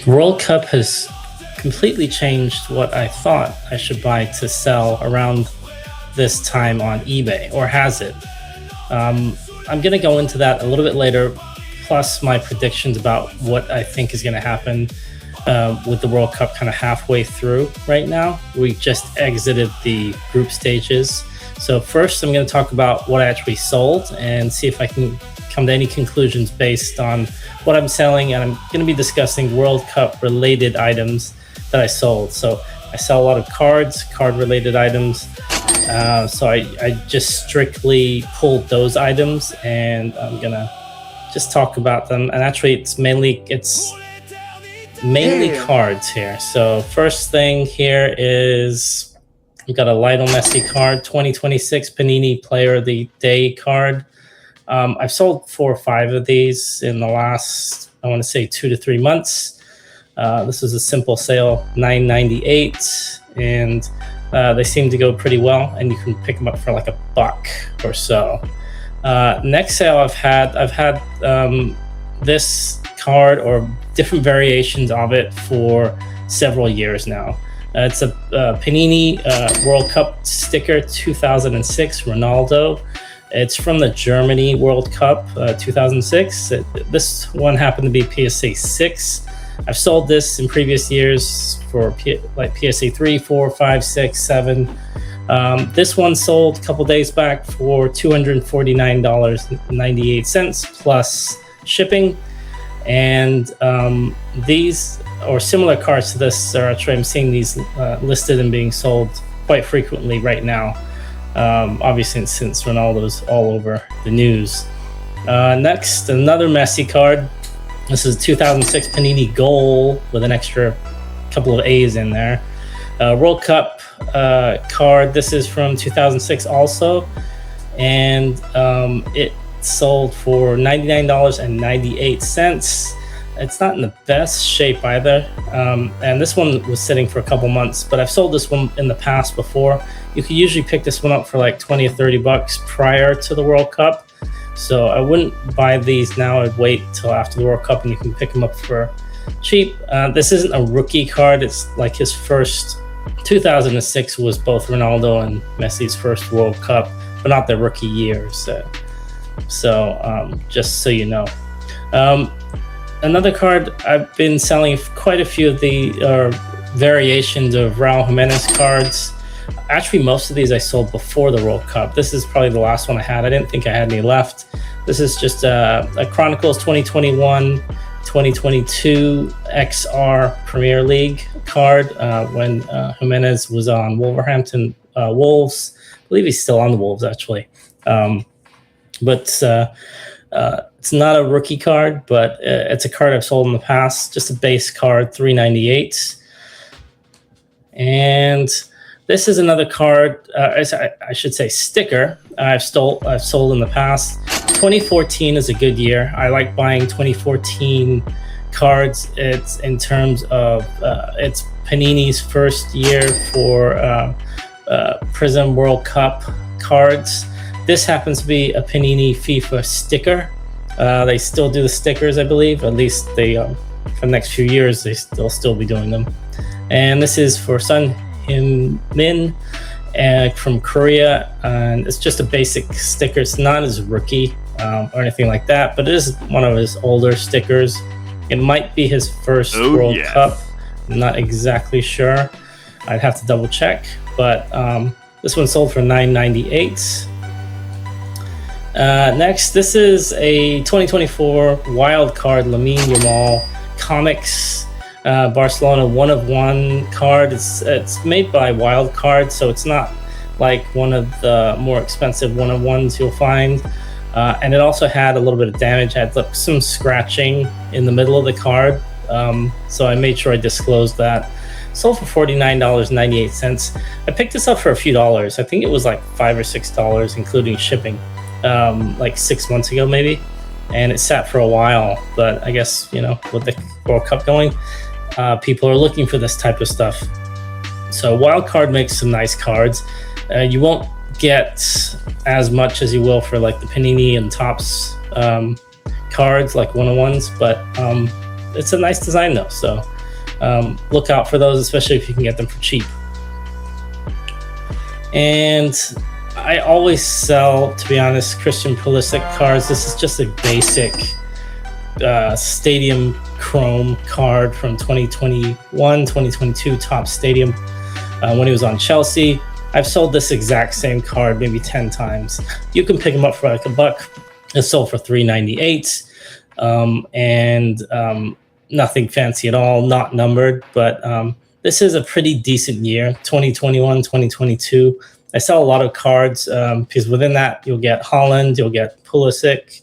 World Cup has completely changed what I thought I should buy to sell around this time on eBay, or has it? I'm going to go into that a little bit later, plus my predictions about what I think is going to happen with the World Cup kind of halfway through right now. We just exited the group stages. So first, I'm going to talk about what I actually sold and see if I can come to any conclusions based on what I'm selling. And I'm going to be discussing World Cup related items that I sold. So I sell a lot of card related items. So I just strictly pulled those items, and I'm going to just talk about them. And actually it's mainly cards here. So first thing here is we've got a Lionel Messi card, 2026 Panini Player of the Day card. I've sold 4 or 5 of these in the last, I want to say 2 to 3 months. This is a simple sale, $9.98, and they seem to go pretty well, and you can pick them up for like $1 or so. Next sale I've had this card or different variations of it for several years now. It's a Panini World Cup sticker 2006 Ronaldo. It's from the Germany World Cup 2006. This one happened to be PSA 6. I've sold this in previous years for like PSA 3, 4, 5, 6, 7. This one sold a couple days back for $249.98 plus shipping. And these or similar cards to this are actually, I'm seeing these listed and being sold quite frequently right now. Obviously, since Ronaldo's all over the news. Next, another Messi card. This is 2006 Panini Goal with an extra couple of A's in there. World Cup card. This is from 2006 also. And it sold for $99.98. It's not in the best shape either. And this one was sitting for a couple months, but I've sold this one in the past before. You could usually pick this one up for like 20 or 30 bucks prior to the World Cup. So I wouldn't buy these now. I'd wait till after the World Cup and you can pick them up for cheap. This isn't a rookie card. It's like his first. 2006 was both Ronaldo and Messi's first World Cup, but not their rookie years. So just so you know. Another card, I've been selling quite a few of the variations of Raul Jimenez cards. Actually, most of these I sold before the World Cup. This is probably the last one I had. I didn't think I had any left. This is just a Chronicles 2021-2022 XR Premier League card when Jimenez was on Wolverhampton Wolves. I believe he's still on the Wolves, actually. But it's not a rookie card, but it's a card I've sold in the past. Just a base card, $3.98. And this is another card, I should say sticker, I've sold in the past. 2014 is a good year. I like buying 2014 cards. It's in terms of it's Panini's first year for Prism World Cup cards. This happens to be a Panini FIFA sticker. They still do the stickers, I believe. At least they for the next few years they'll still be doing them. And this is for Son Heung-min from Korea, and it's just a basic sticker. It's not his rookie or anything like that, but it is one of his older stickers. It might be his first World Cup. I'm not exactly sure. I'd have to double check, but this one sold for $9.98. Next, this is a 2024 wild card Lamine Yamal Comics Barcelona 1-of-1 card. It's made by Wild Card, so it's not like one of the more expensive 1-of-1s you'll find. And it also had a little bit of damage. It had some scratching in the middle of the card. So I made sure I disclosed that. Sold for $49.98. I picked this up for a few dollars. I think it was like $5 or $6, including shipping, like 6 months ago maybe. And it sat for a while, but I guess, with the World Cup going, people are looking for this type of stuff. So Wildcard makes some nice cards. You won't get as much as you will for like the Panini and Topps cards, like 1-of-1s, but it's a nice design though. So look out for those, especially if you can get them for cheap. And I always sell, to be honest, Christian Pulisic cards. This is just a basic Stadium Chrome card from 2021, 2022 Top Stadium when he was on Chelsea. I've sold this exact same card maybe 10 times. You can pick them up for like $1. It's sold for $3.98, and nothing fancy at all, not numbered, but this is a pretty decent year, 2021, 2022. I sell a lot of cards because within that you'll get Haaland, you'll get Pulisic,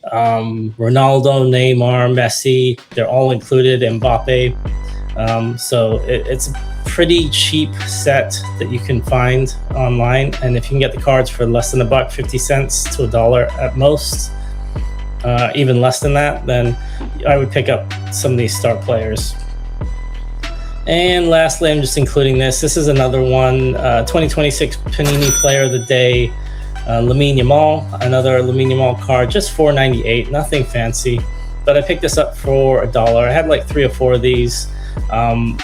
Ronaldo, Neymar, Messi. They're all included, Mbappe. So it's a pretty cheap set that you can find online, and if you can get the cards for less than $1, 50 cents to $1 at most, even less than that, then I would pick up some of these star players. And lastly, I'm just including this. This is another one, 2026 Panini Player of the Day, Lamine Yamal, another Lamine Yamal card, just $4.98, nothing fancy, but I picked this up for $1. I had like 3 or 4 of these.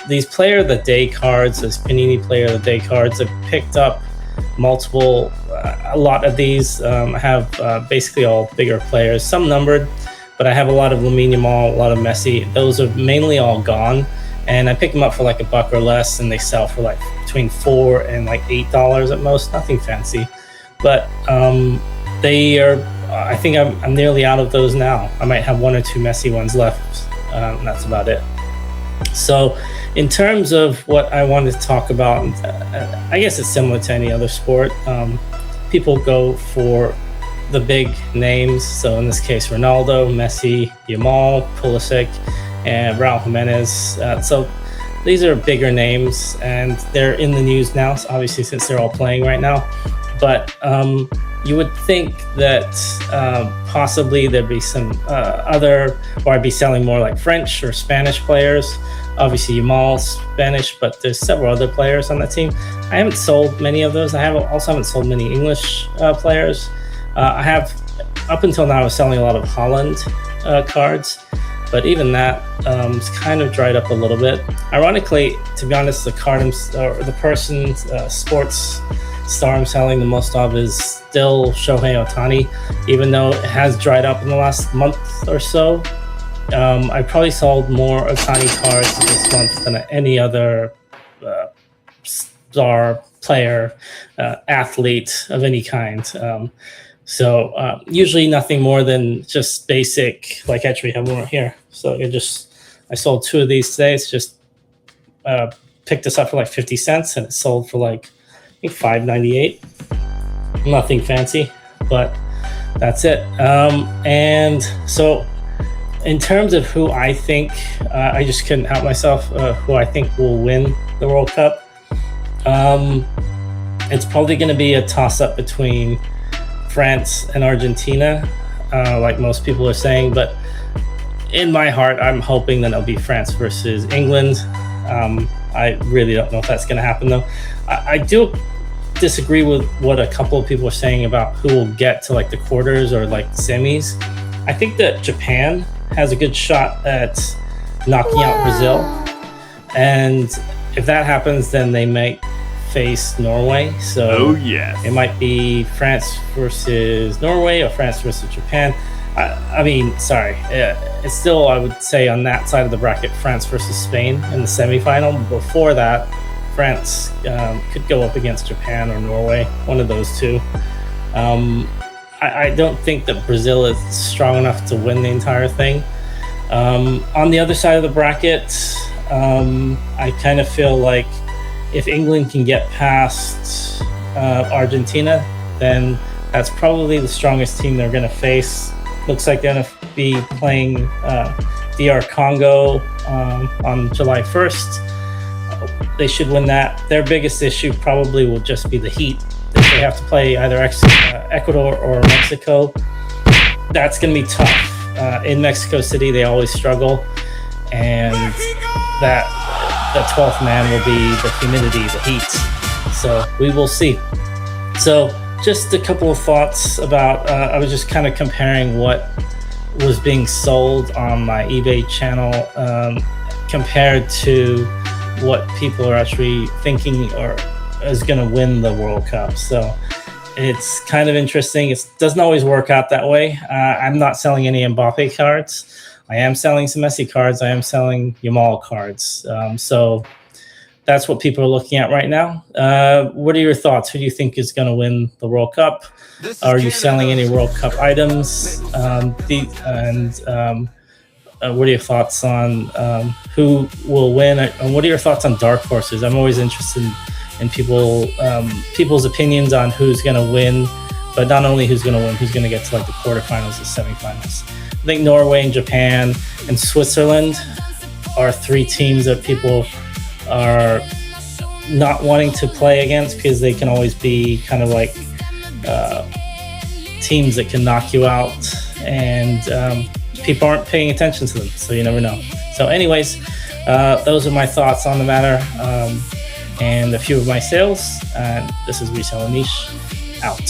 These Player of the Day cards, these Panini Player of the Day cards, I've picked up a lot of these. I have basically all bigger players, some numbered, but I have a lot of Lamine Yamal, a lot of Messi. Those are mainly all gone, and I pick them up for like $1 or less, and they sell for like between $4 and like $8 at most, nothing fancy. But they are, I think I'm nearly out of those now. I might have 1 or 2 Messi ones left, and that's about it. So in terms of what I wanted to talk about, I guess it's similar to any other sport. People go for the big names. So in this case, Ronaldo, Messi, Yamal, Pulisic, and Raul Jimenez. So these are bigger names, and they're in the news now, obviously, since they're all playing right now. But you would think that possibly there'd be some other, or I'd be selling more like French or Spanish players. Obviously, Yamal's Spanish, but there's several other players on that team. I haven't sold many of those. I also haven't sold many English players. I have, up until now, I was selling a lot of Haaland cards, but even that is kind of dried up a little bit. Ironically, to be honest, the card or the person, sports star I'm selling the most of is still Shohei Ohtani, even though it has dried up in the last month or so. I probably sold more Ohtani cards this month than any other star player, athlete of any kind. So usually nothing more than just basic, like actually have one here. So I sold 2 of these today. It's just picked this up for like 50 cents, and it sold for like, I think, $5.98. Nothing fancy, but that's it. And so in terms of who I think, I just couldn't help myself, who I think will win the World Cup. It's probably going to be a toss-up between France and Argentina, like most people are saying, but in my heart, I'm hoping that it'll be France versus England. I really don't know if that's going to happen, though. I do disagree with what a couple of people are saying about who will get to like the quarters or like semis. I think that Japan has a good shot at knocking out Brazil, and if that happens, then they might face Norway. So it might be France versus Norway or France versus Japan. It's still, I would say, on that side of the bracket, France versus Spain in the semifinal. Before that, France could go up against Japan or Norway, one of those two. I don't think that Brazil is strong enough to win the entire thing. On the other side of the bracket, I kind of feel like if England can get past Argentina, then that's probably the strongest team they're going to face. Looks like they're going to be playing DR Congo on July 1st. They should win that. Their biggest issue probably will just be the heat. If they have to play either Ecuador or Mexico, that's going to be tough. In Mexico City, they always struggle, and that the 12th man will be the humidity, the heat. So we will see. So just a couple of thoughts about, I was just kind of comparing what was being sold on my eBay channel compared to what people are actually thinking or is going to win the World Cup. So it's kind of interesting. It doesn't always work out that way. I'm not selling any Mbappe cards. I am selling some Messi cards. I am selling Yamal cards. So that's what people are looking at right now. What are your thoughts? Who do you think is going to win the World Cup? Are you selling any World Cup items? What are your thoughts on who will win? And what are your thoughts on dark horses? I'm always interested in people's opinions on who's going to win, but not only who's going to win, who's going to get to like the quarterfinals, the semifinals. I think Norway and Japan and Switzerland are three teams that people are not wanting to play against because they can always be kind of like teams that can knock you out, and people aren't paying attention to them, so you never know. So anyways, those are my thoughts on the matter, and a few of my sales, and this is Reseller Niche out.